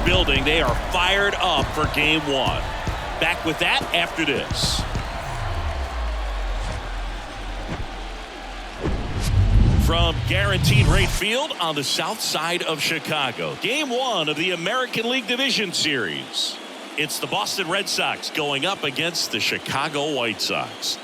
building. They are fired up for game one. Back with that after this. From Guaranteed Rate Field on the south side of Chicago, game one of the American League Division Series. It's the Boston Red Sox going up against the Chicago White Sox.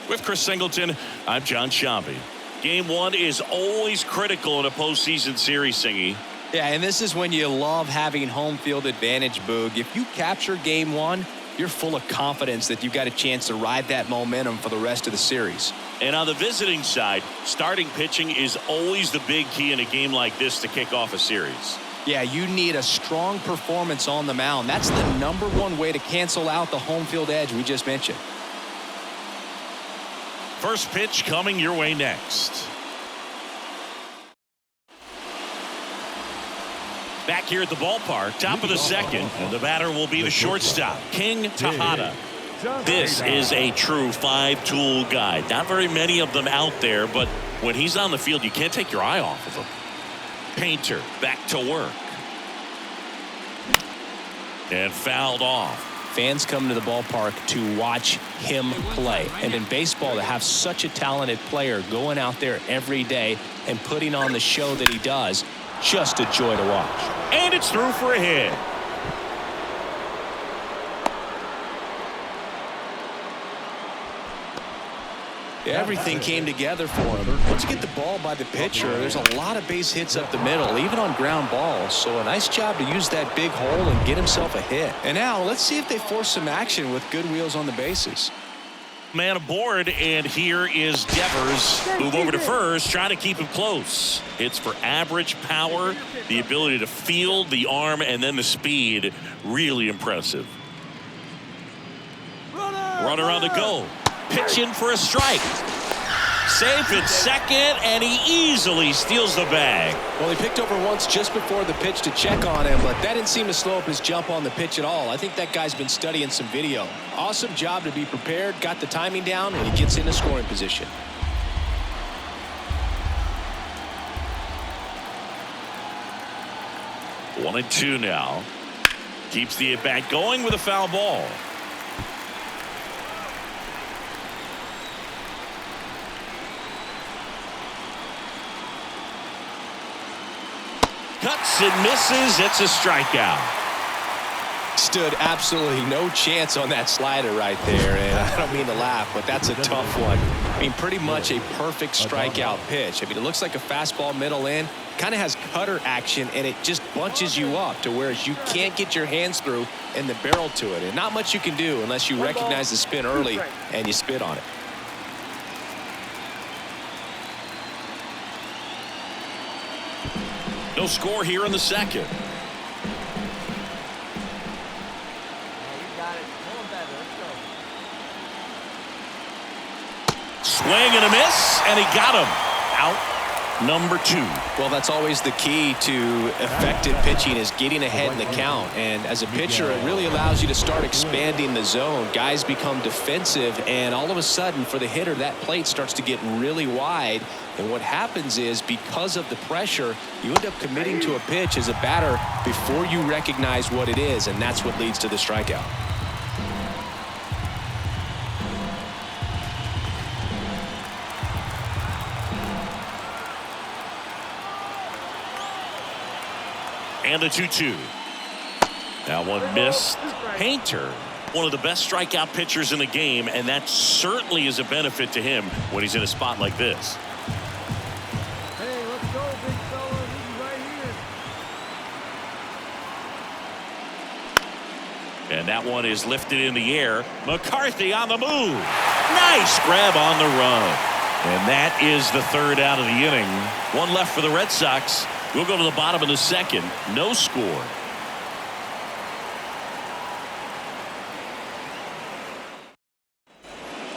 With Chris Singleton, I'm John Sciambi. Game one is always critical in a postseason series, Singy. Yeah, and this is when you love having home field advantage, Boog. If you capture game one, you're full of confidence that you've got a chance to ride that momentum for the rest of the series. And on the visiting side, starting pitching is always the big key in a game like this to kick off a series. Yeah, you need a strong performance on the mound. That's the #1 way to cancel out the home field edge we just mentioned. First pitch coming your way next. Back here at the ballpark, top of the second, and the batter will be the shortstop, King Tejada. This is a true five-tool guy. Not very many of them out there, but when he's on the field, you can't take your eye off of him. Painter back to work. And fouled off. Fans come to the ballpark to watch him play. And in baseball, to have such a talented player going out there every day and putting on the show that he does, just a joy to watch. And it's through for a hit. Everything came together for him. Once you get the ball by the pitcher, there's a lot of base hits up the middle, even on ground balls. So a nice job to use that big hole and get himself a hit. And now let's see if they force some action with good wheels on the bases. Man aboard, and here is Devers. Move over to first, trying to keep him close. Hits for average power, the ability to field, the arm, and then the speed. Really impressive. Runner on the go. Pitch in for a strike. Safe at second, and he easily steals the bag. Well, he picked over once just before the pitch to check on him, but that didn't seem to slow up his jump on the pitch at all. I think that guy's been studying some video. Awesome job to be prepared, got the timing down, and he gets into scoring position. One and two now. Keeps the at-bat going with a foul ball. Cuts and misses. It's a strikeout. Stood absolutely no chance on that slider right there, and I don't mean to laugh, but that's a tough one. I mean, pretty much a perfect strikeout pitch. I mean, it looks like a fastball middle in, kind of has cutter action, and it just bunches you up to where you can't get your hands through and the barrel to it, and not much you can do unless you recognize the spin early and you spit on it. No score here in the second. Swing and a miss, and he got him. Out number 2. Well, that's always the key to effective pitching, is getting ahead in the count. And as a pitcher, it really allows you to start expanding the zone. Guys become defensive, and all of a sudden, for the hitter, that plate starts to get really wide. And what happens is, because of the pressure, you end up committing to a pitch as a batter before you recognize what it is, and that's what leads to the strikeout. And the 2-2. That one missed. Painter, one of the best strikeout pitchers in the game, and that certainly is a benefit to him when he's in a spot like this. Hey, let's go, big fella. This is right here. And that one is lifted in the air. McCarthy on the move. Nice grab on the run. And that is the third out of the inning. One left for the Red Sox. We'll go to the bottom of the second. No score.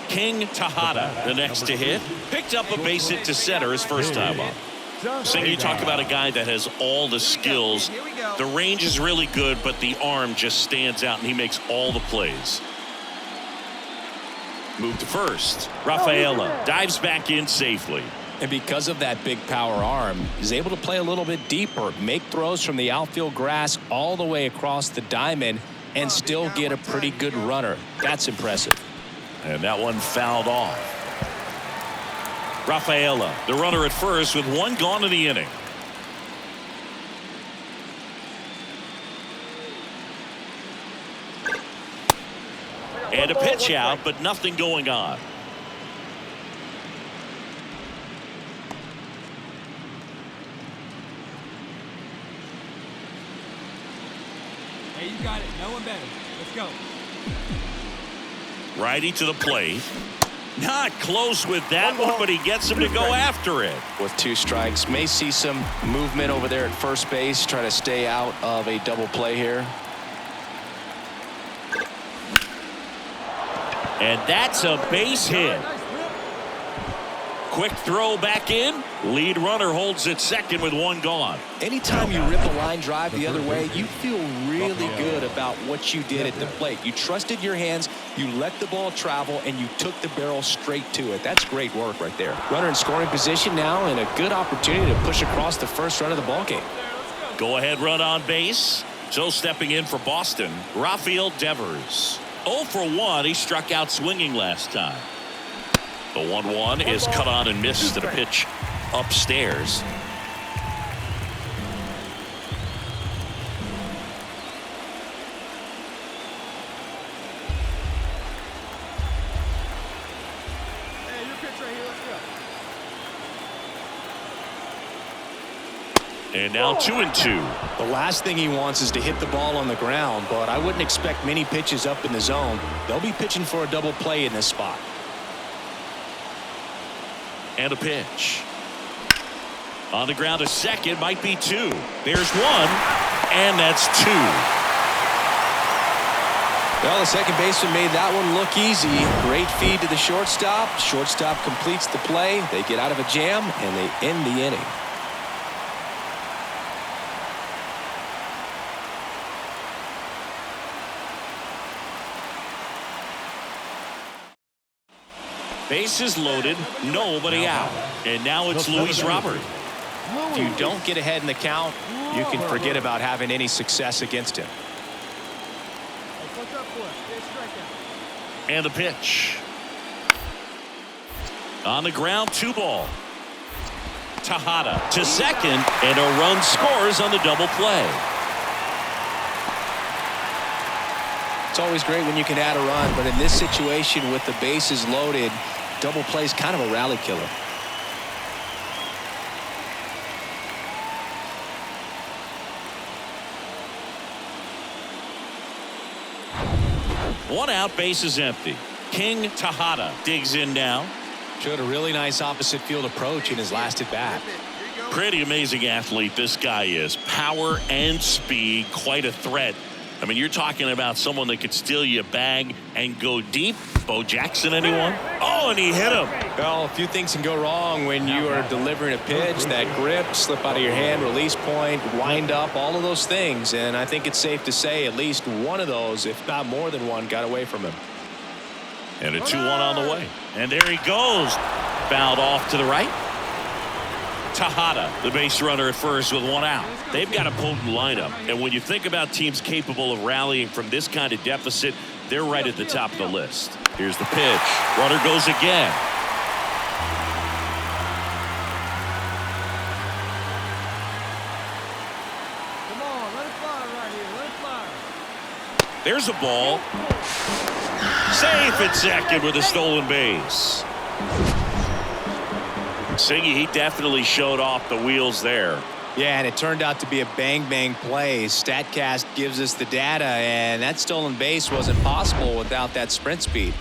King Tejada, the next to hit. Picked up a base hit to center his first time up. So you talk about a guy that has all the skills. The range is really good, but the arm just stands out, and he makes all the plays. Move to first. Rafaela dives back in safely. And because of that big power arm, he's able to play a little bit deeper, make throws from the outfield grass all the way across the diamond, and still get a pretty good runner. That's impressive. And that one fouled off. Rafaela, the runner at first with one gone in the inning. And a pitch out, but nothing going on. Hey, you got it. No one better. Let's go. Righty to the plate. Not close with that one, but he gets him to go after it. With 2 strikes, may see some movement over there at first base, try to stay out of a double play here. And that's a base hit. Quick throw back in. Lead runner holds at second with one gone. Anytime you rip a line drive the other way, you feel really good about what you did at the plate. You trusted your hands, you let the ball travel, and you took the barrel straight to it. That's great work right there. Runner in scoring position now, and a good opportunity to push across the first run of the ball game. Go ahead run on base. So stepping in for Boston, Rafael Devers. 0 for 1. He struck out swinging last time. The 1-1 is cut on and missed at a pitch upstairs. Hey, your pitch right here. Let's go. And now 2-2. The last thing he wants is to hit the ball on the ground, but I wouldn't expect many pitches up in the zone. They'll be pitching for a double play in this spot. And a pitch. On the ground to second, might be 2. There's 1, and that's 2. Well, the second baseman made that one look easy. Great feed to the shortstop. Shortstop completes the play. They get out of a jam, and they end the inning. Bases loaded, nobody out. And now it's Luis Robert. If you don't get ahead in the count, you can forget about having any success against him. And the pitch. On the ground, 2 ball. Tejada to second, and a run scores on the double play. It's always great when you can add a run, but in this situation with the bases loaded, double play is kind of a rally killer. One out, base is empty. King Tejada digs in now. Showed a really nice opposite field approach in his last at bat. Pretty amazing athlete this guy is. Power and speed, quite a threat. I mean, you're talking about someone that could steal you a bag and go deep. Bo Jackson, anyone? Oh, and he hit him. Well, a few things can go wrong when you are delivering a pitch. That grip, slip out of your hand, release point, wind up, all of those things. And I think it's safe to say at least one of those, if not more than one, got away from him. And a 2-1 on the way. And there he goes. Fouled off to the right. Tejada, the base runner at first with 1 out. They've got a potent lineup. And when you think about teams capable of rallying from this kind of deficit, they're right at the top of the list. Here's the pitch. Runner goes again. Come on, let it fly right here. Let it fly. There's a ball. Safe at second with a stolen base. Singy, he definitely showed off the wheels there. Yeah, and it turned out to be a bang-bang play. StatCast gives us the data, and that stolen base wasn't possible without that sprint speed.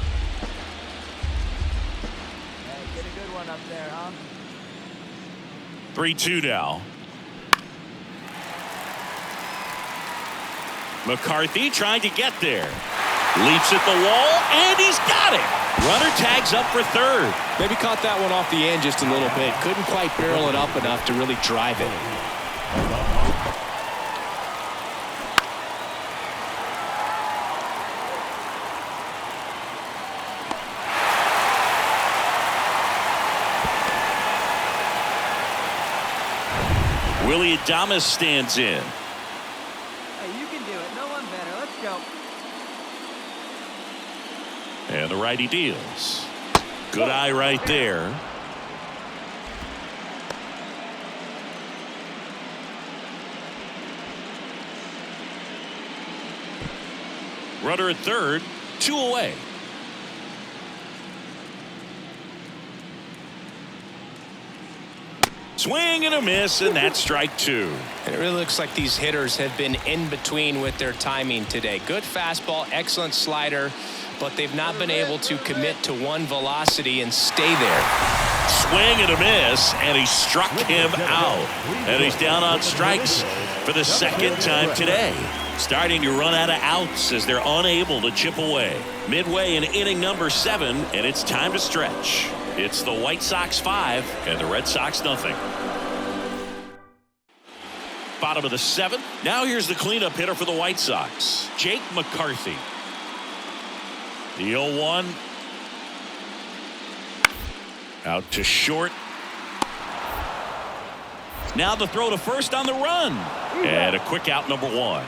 Hey, get a good one up there, huh? 3-2 now. McCarthy trying to get there. Leaps at the wall, and he's got it. Runner tags up for third. Maybe caught that one off the end just a little bit. Couldn't quite barrel it up enough to really drive it. Willie Adames stands in. Hey, you can do it. No one better. Let's go. And the righty deals. Good eye right there. Runner at third, 2 away. Swing and a miss, and that's strike 2. And it really looks like these hitters have been in between with their timing today. Good fastball, excellent slider, but they've not been able to commit to one velocity and stay there. Swing and a miss, and he struck him out. And he's down on strikes for the second time today. Starting to run out of outs as they're unable to chip away. Midway in inning number 7, and it's time to stretch. It's the White Sox 5 and the Red Sox nothing. Bottom of the 7th. Now here's the cleanup hitter for the White Sox, Jake McCarthy. The 0-1. Out to short. Now the throw to first on the run. And a quick out, number 1.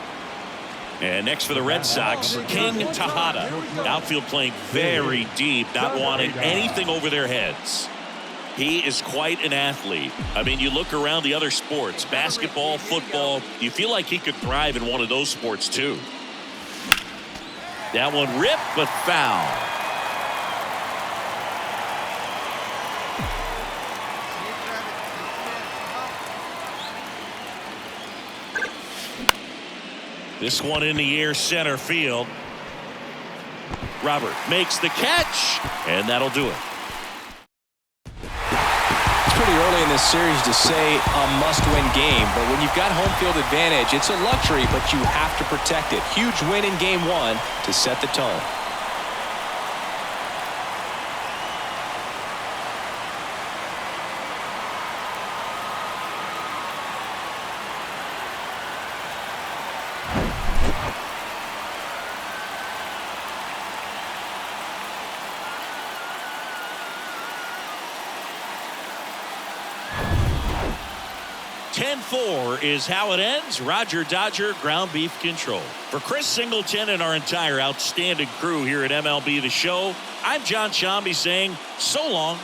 And next for the Red Sox, King Tejada. Outfield playing very deep, not wanting anything over their heads. He is quite an athlete. I mean, you look around the other sports, basketball, football, you feel like he could thrive in one of those sports too. That one ripped, but foul. This one in the air, center field. Robert makes the catch, and that'll do it. It's pretty early in this series to say a must-win game, but when you've got home field advantage, it's a luxury, but you have to protect it. Huge win in game 1 to set the tone. Is how it ends. Roger Dodger ground beef control. For Chris Singleton and our entire outstanding crew here at MLB The Show, I'm John Shambi saying so long.